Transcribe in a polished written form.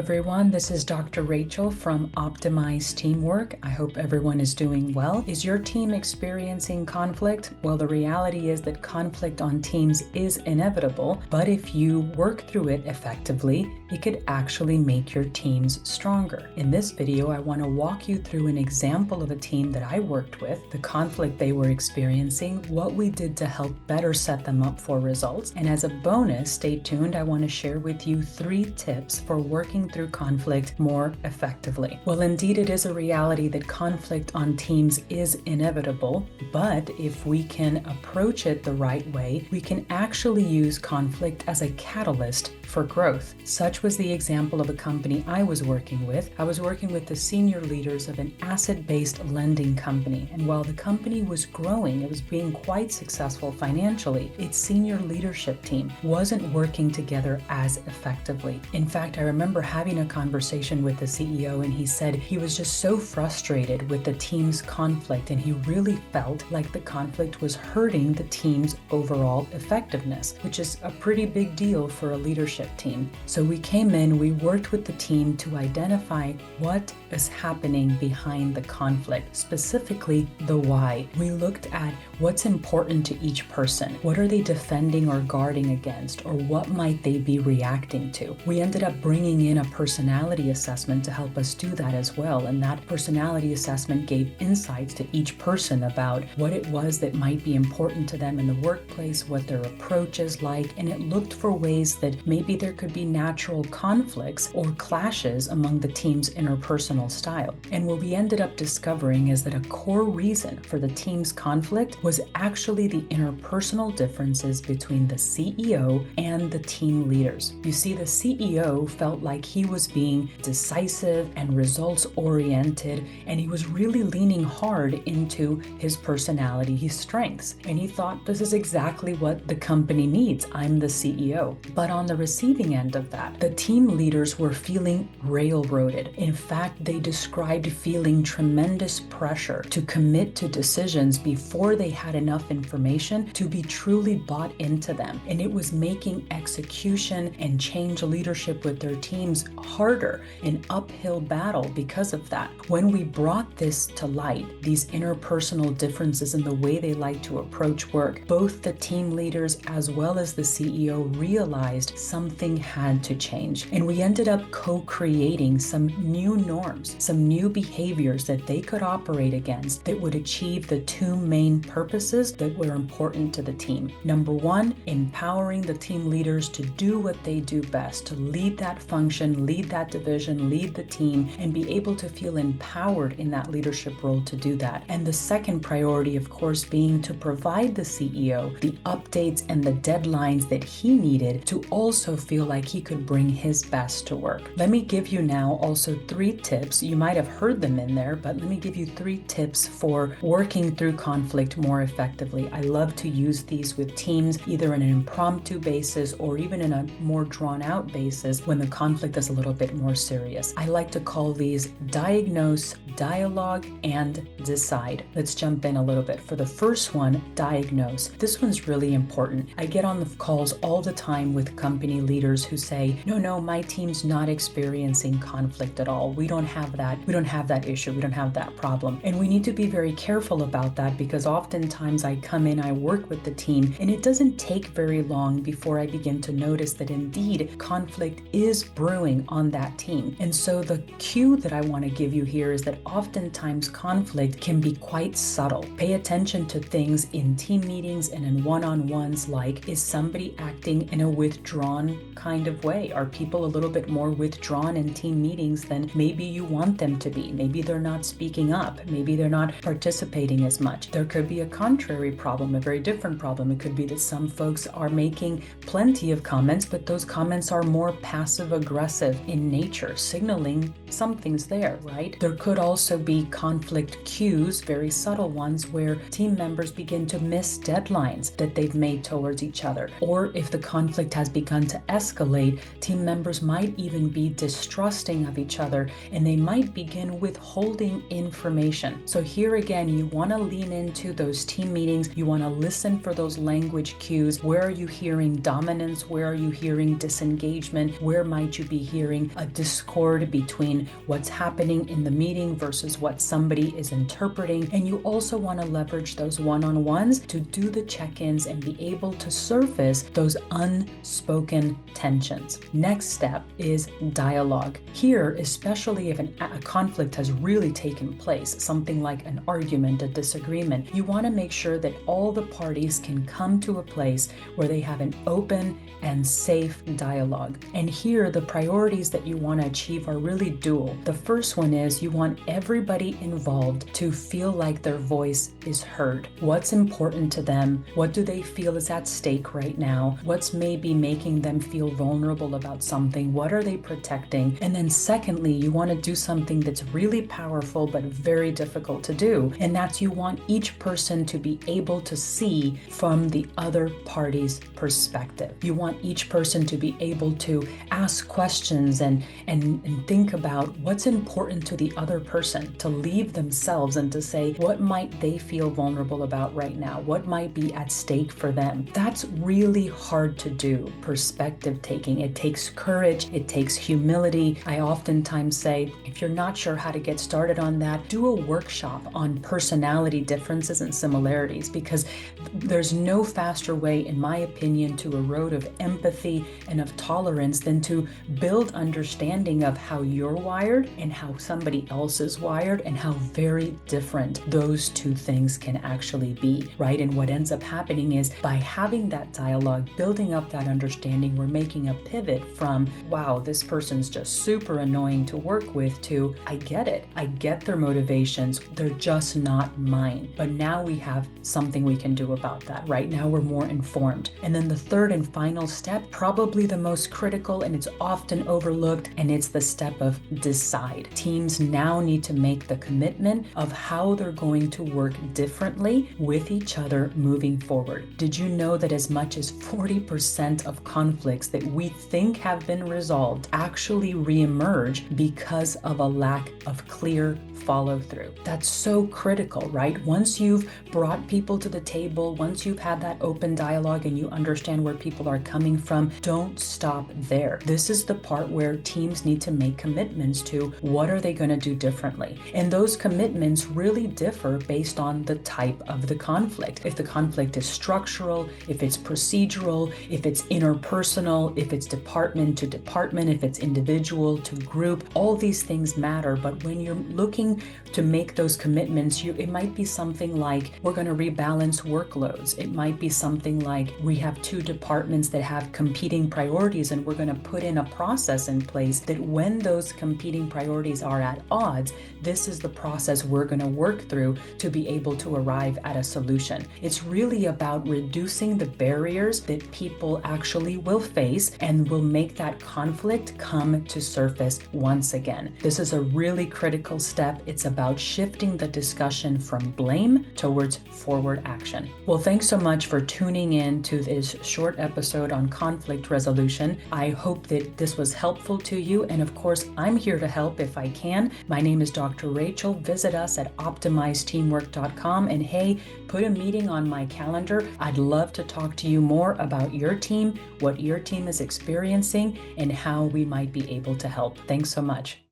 everyone. This is Dr. Rachel from Optimize Teamwork. I hope everyone is doing well. Is your team experiencing conflict? Well, the reality is that conflict on teams is inevitable, but if you work through it effectively, it could actually make your teams stronger. In this video, I want to walk you through an example of a team that I worked with, the conflict they were experiencing, what we did to help better set them up for results, and as a bonus, stay tuned, I want to share with you 3 tips for working through conflict more effectively. Well, indeed, it is a reality that conflict on teams is inevitable, but if we can approach it the right way, we can actually use conflict as a catalyst for growth. Such was the example of a company I was working with. I was working with the senior leaders of an asset-based lending company, and while the company was growing, it was being quite successful financially, its senior leadership team wasn't working together as effectively. In fact, I remember having a conversation with the CEO, and he said he was just so frustrated with the team's conflict, and he really felt like the conflict was hurting the team's overall effectiveness, which is a pretty big deal for a leadership team. So we came in, we worked with the team to identify what is happening behind the conflict, specifically the why. We looked at what's important to each person. What are they defending or guarding against, or what might they be reacting to? We ended up bringing in a personality assessment to help us do that as well, and that personality assessment gave insights to each person about what it was that might be important to them in the workplace, what their approach is like, and it looked for ways that maybe there could be natural conflicts or clashes among the team's interpersonal style. And what we ended up discovering is that a core reason for the team's conflict was actually the interpersonal differences between the CEO and the team leaders. You see, the CEO felt like he was being decisive and results-oriented, and he was really leaning hard into his personality, his strengths. And he thought, this is exactly what the company needs. I'm the CEO. But on the receiving end of that, the team leaders were feeling railroaded. In fact, they described feeling tremendous pressure to commit to decisions before they had enough information to be truly bought into them. And it was making execution and change leadership with their teams harder, an uphill battle because of that. When we brought this to light, these interpersonal differences in the way they like to approach work, both the team leaders as well as the CEO realized something had to change. And we ended up co-creating some new norms, some new behaviors that they could operate against that would achieve the 2 main purposes that were important to the team. Number 1, empowering the team leaders to do what they do best, to lead that function, lead that division, lead the team, and be able to feel empowered in that leadership role to do that. And the second priority, of course, being to provide the CEO the updates and the deadlines that he needed to also feel like he could bring his best to work. Let me give you now also 3 tips. You might have heard them in there, but let me give you 3 tips for working through conflict more effectively. I love to use these with teams, either on an impromptu basis or even in a more drawn out basis when the conflict is a little bit more serious. I like to call these diagnose, dialogue, and decide. Let's jump in a little bit. For the first one, diagnose. This one's really important. I get on the calls all the time with company leaders who say, no, my team's not experiencing conflict at all. We don't have that issue. We don't have that problem. And we need to be very careful about that, because oftentimes I come in, I work with the team, and it doesn't take very long before I begin to notice that indeed conflict is brewing on that team. And so the cue that I want to give you here is that oftentimes conflict can be quite subtle. Pay attention to things in team meetings and in one-on-ones, like, is somebody acting in a withdrawn kind of way? Are people a little bit more withdrawn in team meetings than maybe you want them to be? Maybe they're not speaking up. Maybe they're not participating as much. There could be a contrary problem, a very different problem. It could be that some folks are making plenty of comments, but those comments are more passive-aggressive in nature, signaling something's there, right? There could also be conflict cues, very subtle ones, where team members begin to miss deadlines that they've made towards each other. Or if the conflict has begun to escalate, team members might even be distrusting of each other, and they might begin withholding information. So here again, you want to lean into those team meetings. You want to listen for those language cues. Where are you hearing dominance? Where are you hearing disengagement? Where might you be hearing a discord between what's happening in the meeting versus what somebody is interpreting. And you also want to leverage those one-on-ones to do the check-ins and be able to surface those unspoken tensions. Next step is dialogue. Here, especially if a conflict has really taken place, something like an argument, a disagreement, you want to make sure that all the parties can come to a place where they have an open and safe dialogue. And here, the priorities that you want to achieve are really dual. The first one is you want everybody involved to feel like their voice is heard. What's important to them? What do they feel is at stake right now? What's maybe making them feel vulnerable about something? What are they protecting? And then secondly, you want to do something that's really powerful but very difficult to do. And that's you want each person to be able to see from the other party's perspective. You want each person to be able to ask questions and think about what's important to the other person, to leave themselves and to say, what might they feel vulnerable about right now? What might be at stake for them? That's really hard to do, perspective taking. It takes courage, it takes humility. I oftentimes say, if you're not sure how to get started on that, do a workshop on personality differences and similarities, because there's no faster way, in my opinion, to a road of empathy and of tolerance than to build understanding of how you're wired and how somebody else is wired and how very different those two things can actually be, right? And what ends up happening is by having that dialogue, building up that understanding, we're making a pivot from, wow, this person's just super annoying to work with, to, I get it. I get their motivations. They're just not mine. But now we have something we can do about that. Right now we're more informed. And then the third and final step, probably the most critical, and it's often overlooked, and it's the step of decide. Teams now need to make the commitment of how they're going to work differently with each other moving forward. Did you know that as much as 40% of conflicts that we think have been resolved actually reemerge because of a lack of clear follow through? That's so critical, right? Once you've brought people to the table, once you've had that open dialogue and you understand where people are coming from, don't stop there. This is the part where teams need to make commitments to what are they going to do differently. And those commitments really differ based on the type of the conflict. If the conflict is structural, if it's procedural, if it's interpersonal, if it's department to department, if it's individual to group, all these things matter. But when you're looking to make those commitments, it might be something like, we're going to rebalance workloads. It might be something like, we have two departments that have competing priorities, and we're going to put in a process in place that when those competing priorities are at odds, this is the process we're going to work through to be able to arrive at a solution. It's really about reducing the barriers that people actually will face and will make that conflict come to surface once again. This is a really critical step. It's about shifting the discussion from blame towards forward action. Well, thanks so much for tuning in to this short episode on conflict resolution. I hope that this was helpful to you. And of course, I'm here to help if I can. My name is Dr. Rachel. Visit us at optimizedteamwork.com. And hey, put a meeting on my calendar. I'd love to talk to you more about your team, what your team is experiencing, and how we might be able to help. Thanks so much.